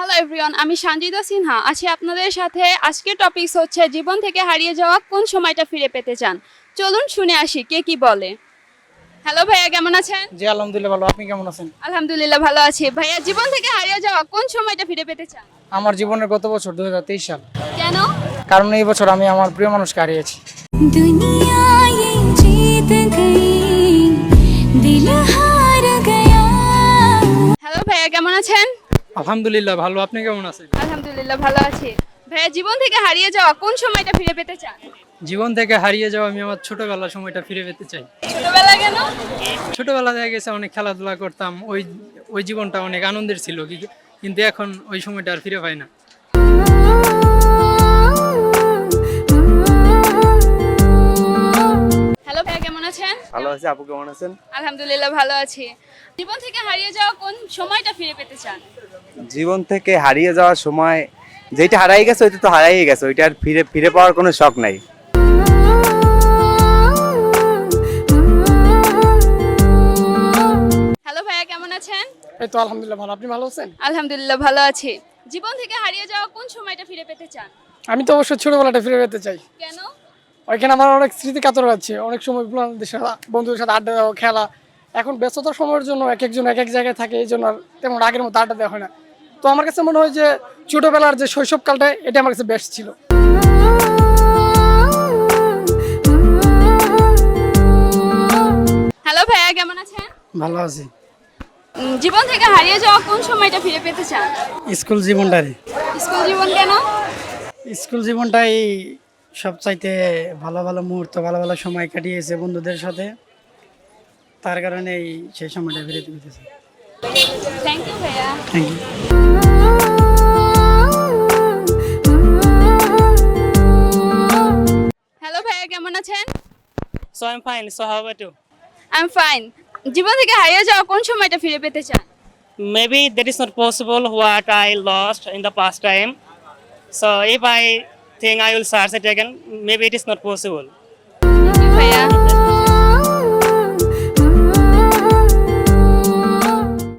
Hello everyone, আমি সঞ্জিদা সিনহা আছি আপনাদের সাথে। আজকের টপিকস হচ্ছে জীবন থেকে হারিয়ে যাওয়া কোন সময়টা ফিরে পেতে চান। চলুন শুনে আসি কে কি বলে। হ্যালো ভাইয়া, কেমন আছেন? জি আলহামদুলিল্লাহ ভালো। আপনি কেমন আছেন? আলহামদুলিল্লাহ ভালো আছি। ভাইয়া, জীবন থেকে হারিয়ে যাওয়া কোন সময়টা ফিরে পেতে চান? আমার জীবনের গত বছর 2023 সাল, কেন? কারণ এই বছর আমি আমার প্রিয় মানুষকে হারিয়েছি। दुनिया ये जीत गई दिल हार गया। হ্যালো ভাইয়া, কেমন আছেন? আলহামদুলিল্লাহ ভালো। আপনি কেমন আছেন? আলহামদুলিল্লাহ ভালো আছি। ভাইয়া, জীবন থেকে হারিয়ে যাওয়া কোন সময়টা ফিরে পেতে চান? জীবন থেকে হারিয়ে যাওয়া আমি আমার ছোটবেলার সময়টা ফিরে পেতে চাই। ছোটবেলা কেন? ছোটবেলা দেখা গেছে অনেক খেলাধুলা করতাম, ওই ওই জীবনটা অনেক আনন্দের ছিল, কিন্তু এখন ওই সময়টা আর ফিরে পাই না। হ্যালো ভাইয়া, কেমন আছেন? ভালো আছি। আপু কেমন আছেন? আলহামদুলিল্লাহ ভালো আছি। জীবন থেকে হারিয়ে যাওয়া কোন সময়টা ফিরে পেতে চান? জীবন থেকে হারিয়ে যাওয়ার সময় যেটা হারাই গেছে ওইটা তো হারাই গেছে, ওইটা আর ফিরে ফিরে পাওয়ার কোনো শখ নাই। হ্যালো ভাইয়া, কেমন আছেন? এই তো আলহামদুলিল্লাহ ভালো। আপনি ভালো আছেন? আলহামদুলিল্লাহ ভালো আছি। জীবন থেকে হারিয়ে যাওয়া কোন সময়টা ফিরে পেতে চান? আমি তো অবশ্যই ছোটবেলাটা ফিরে পেতে চাই। কেন? ওইখানে আমার অনেক স্মৃতি কাতর আছে, অনেক সময় বন্ধুদের সাথে আড্ডা দেওয়া, খেলা। এখন ব্যস্ততার সময়ের জন্য এক একজন এক এক জায়গায় থাকে, এই জন্য আর তেমন আগের মতো আড্ডা দেওয়া হয় না। তো আমার কাছে মনে হয় যে ছোটবেলার যে শৈশবকালটা, এটা আমার কাছে বেস্ট ছিল। হ্যালো ভাইয়া, কেমন আছেন? ভালো আছি। জীবন থেকে হারিয়ে যাওয়া কোন সময়টা ফিরে পেতে চান? স্কুল জীবনটাই স্কুল জীবন কেন? স্কুল জীবনটাই সবচাইতে ভালো ভালো মুহূর্ত, ভালো ভালো সময় কাটিয়েছে বন্ধুদের সাথে, তার কারণে সেই সময়টা ফিরে পেতেছি। থ্যাংক ইউ ভাইয়া। Thank you. হ্যালো ভাইয়া, কেমন আছেন? So I'm fine. So how about you? I am fine. জীবন থেকে হারিয়ে যাওয়া কোন সময়টা ফিরে পেতে চান? Maybe that is not possible what I lost in the past time. So if I think I will search it again, maybe it is not possible. Thank you ভাইয়া।